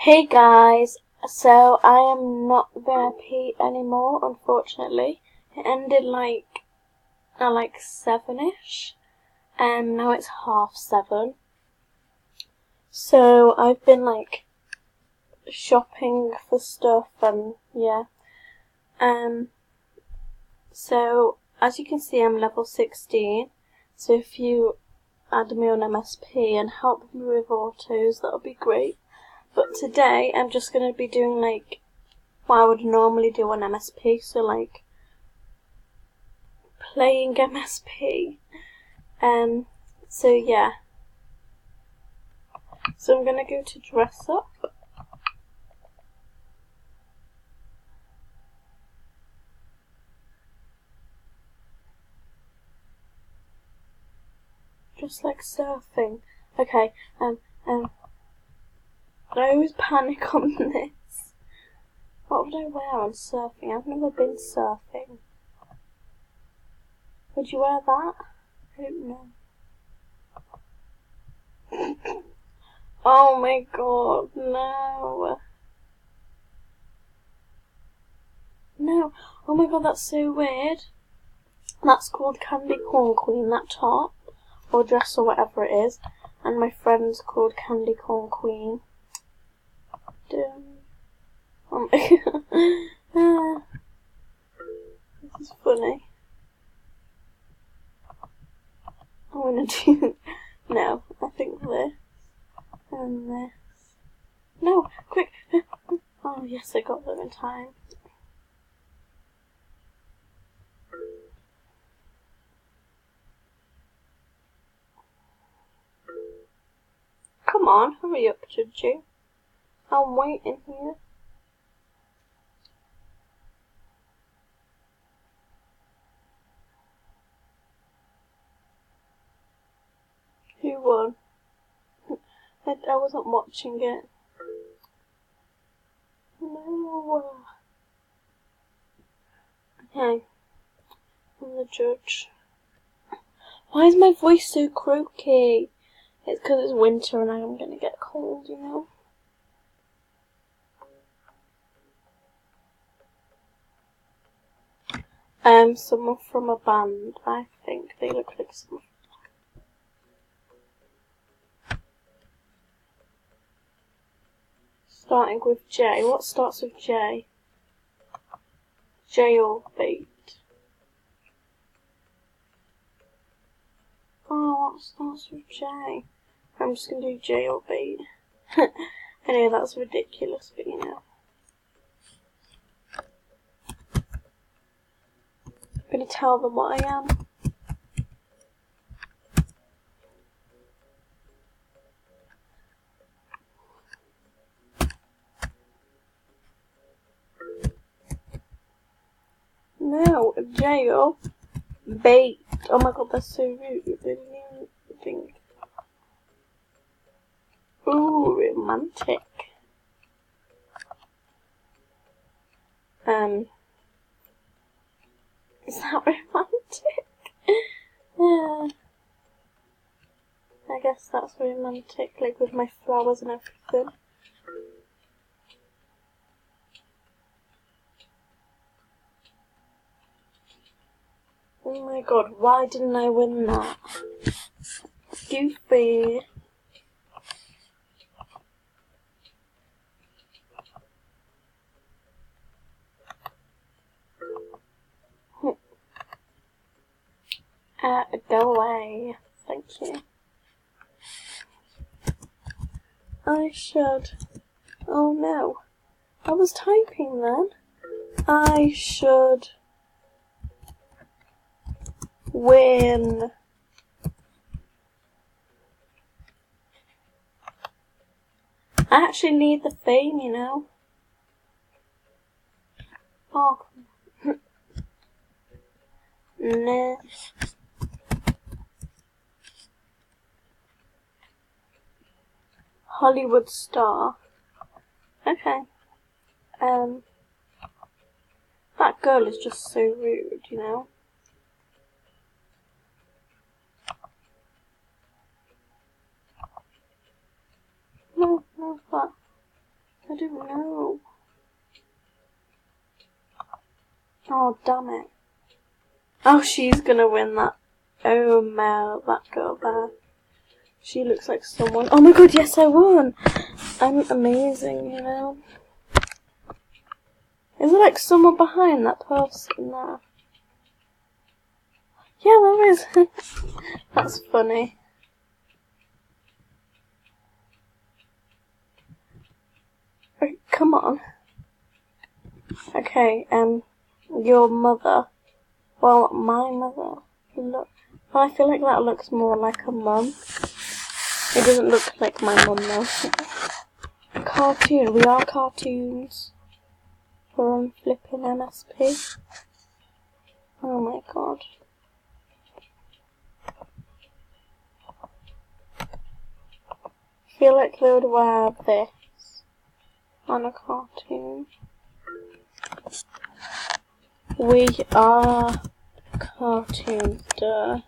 Hey guys, so I am not VIP anymore, unfortunately. It ended at 7ish, and now it's 7:30. So I've been shopping for stuff and yeah. So as you can see, I'm level 16. So if you add me on MSP and help me with autos, that'll be great. But today I'm just gonna be doing what I would normally do on MSP, so playing MSP. So yeah. So I'm gonna go to dress up. Just like surfing. Okay, I always panic on this. What would I wear on surfing? I've never been surfing. Would you wear that? I don't know. Oh my god, no. No. Oh my god, that's so weird. That's called Candy Corn Queen, that top. Or dress or whatever it is. And my friend's called Candy Corn Queen. Oh my god. This is funny. I'm gonna do... No, I think this. And this. No, quick! Oh yes, I got them in time. Come on, hurry up, Juju. I'm waiting here. Who won? I wasn't watching it. No. Okay. I'm the judge. Why is my voice so croaky? It's because it's winter and I'm gonna get cold, you know? Someone from a band, I think. They look like someone. Starting with J. What starts with J? Jailbait. Oh, what starts with J? I'm just gonna do jailbait. I know that's ridiculous, but you know. I'm gonna tell them what I am. No, jail. Bait. Oh my god, that's so rude. They didn't even think. Ooh, romantic. Is that romantic? Yeah. I guess that's romantic, like with my flowers and everything. Oh my god, why didn't I win that? Goofy. Go away. Thank you. I should... Oh no. I was typing then. I should... win. I actually need the fame, you know. Oh. Nah. Hollywood star. Okay. That girl is just so rude, you know. No, what? I don't know. Oh, damn it. Oh, she's gonna win that. Oh, Mel, that girl there. She looks like someone. Oh my god, yes, I won! I'm amazing, you know. Is there like someone behind that person there? Yeah, there is. That's funny. Oh, come on. Okay, your mother. Well, my mother. Look. Well, I feel like that looks more like a mum. It doesn't look like my mum though. A cartoon. We are cartoons. We're on flipping MSP. Oh my god. I feel like they would wear this on a cartoon. We are cartoons, duh.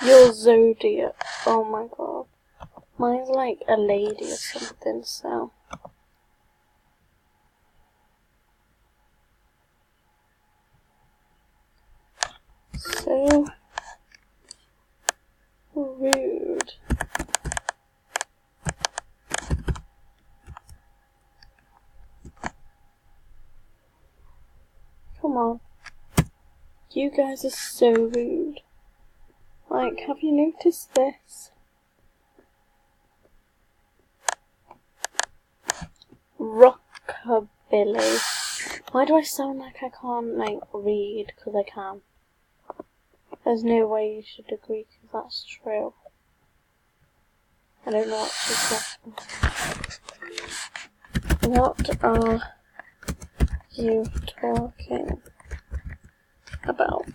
Your zodiac. Oh my god. Mine's like a lady or something, so. So rude. Come on. You guys are so rude. Like, have you noticed this? Rockabilly. Why do I sound like I can't, like, read? Because I can. There's no way you should agree, because that's true. I don't know what she said. What are you talking about?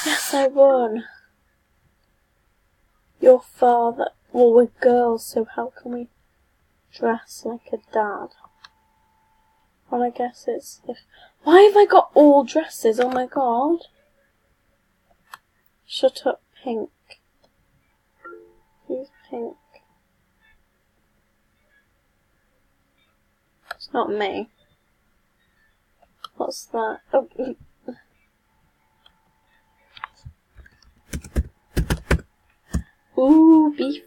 Yes, I won. Your father. Well, we're girls, so how can we dress like a dad? Well, I guess it's if. Why have I got all dresses? Oh my god. Shut up, Pink. Who's Pink? It's not me. What's that? Oh. Ooh, beef.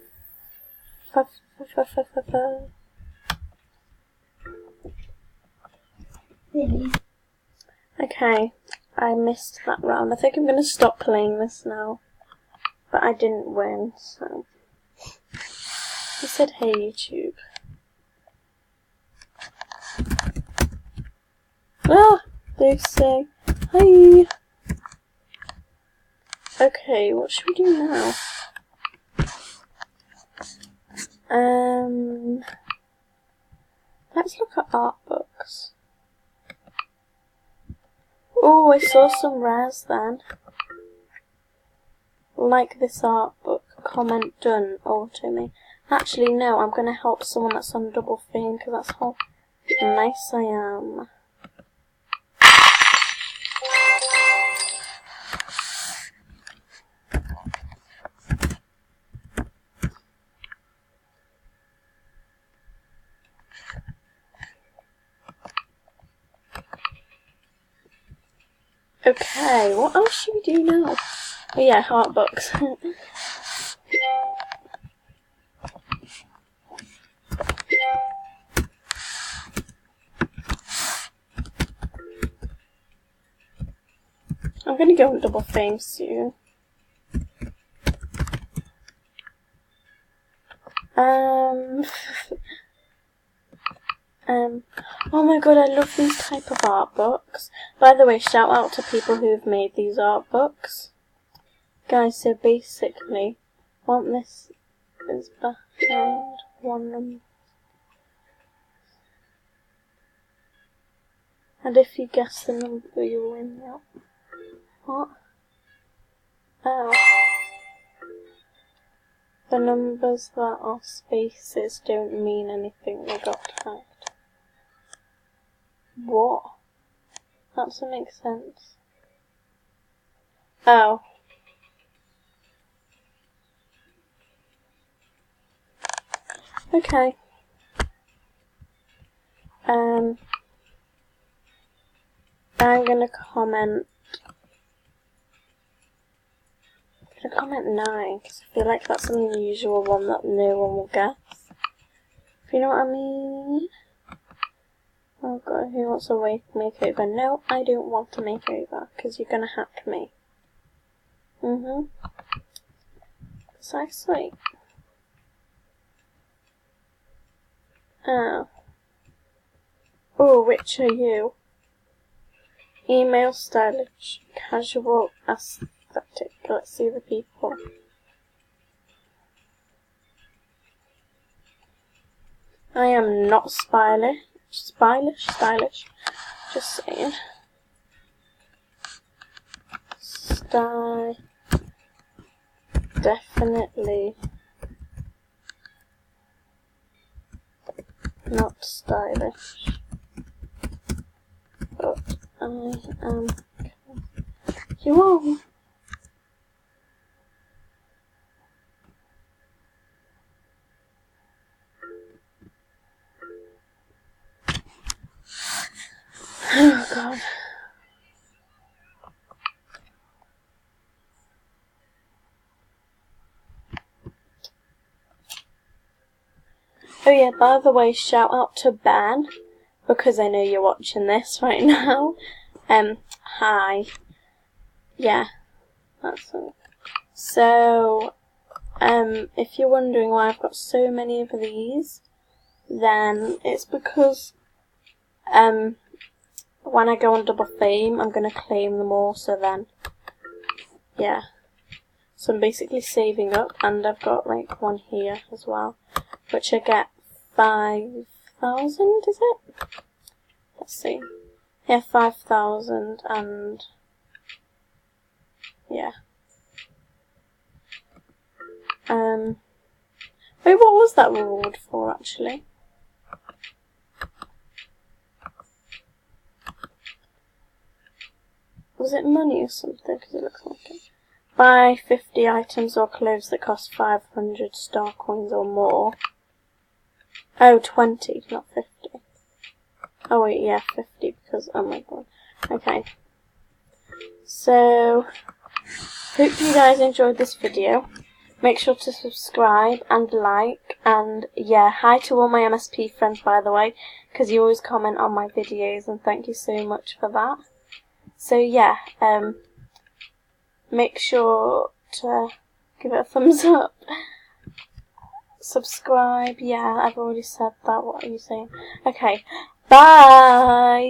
Okay, I missed that round. I think I'm gonna stop playing this now. But I didn't win, so. He said, hey, YouTube. Ah! They say, hi! Okay, what should we do now? Let's look at art books. Oh, I saw some rares then. Like this art book. Comment done. Auto me. Actually, no, I'm gonna help someone that's on double fame because that's how nice I am. Okay, what else should we do now? Oh yeah, art books. I'm gonna go on double fame soon. Oh my god, I love these type of art books. By the way, shout out to people who've made these art books. Guys, so basically, want this is behind one. And if you guess the number, you win. Yeah. What? Oh. The numbers that are spaces don't mean anything, they got typed. What? That doesn't make sense. Oh. Okay. I'm gonna comment 9, because I feel like that's an unusual one that no one will guess. If you know what I mean? Oh god, who wants a makeover? No, I don't want a makeover, because you're gonna hack me. Precisely. Oh. Oh, which are you? Email, stylish, casual, aesthetic. Let's see the people. I am not stylish. Just saying. Definitely not stylish. But I am. You are. Oh god. Oh yeah, by the way, shout out to Ben, because I know you're watching this right now. Hi. Yeah, that's all. So, if you're wondering why I've got so many of these, then it's because, when I go on Double Fame, I'm gonna claim them all, so then, yeah. So I'm basically saving up, and I've got like one here as well, which I get 5,000, is it? Let's see. Yeah, 5,000, and yeah. Wait, what was that reward for, actually? Was it money or something? Because it looks like it. Buy 50 items or clothes that cost 500 star coins or more. Oh, 20, not 50. Oh wait, yeah, 50 because, oh my god. Okay. So, hope you guys enjoyed this video. Make sure to subscribe and like, and yeah, hi to all my MSP friends, by the way, because you always comment on my videos, and thank you so much for that. So yeah, make sure to give it a thumbs up. Subscribe, yeah, I've already said that, what are you saying? Okay, bye!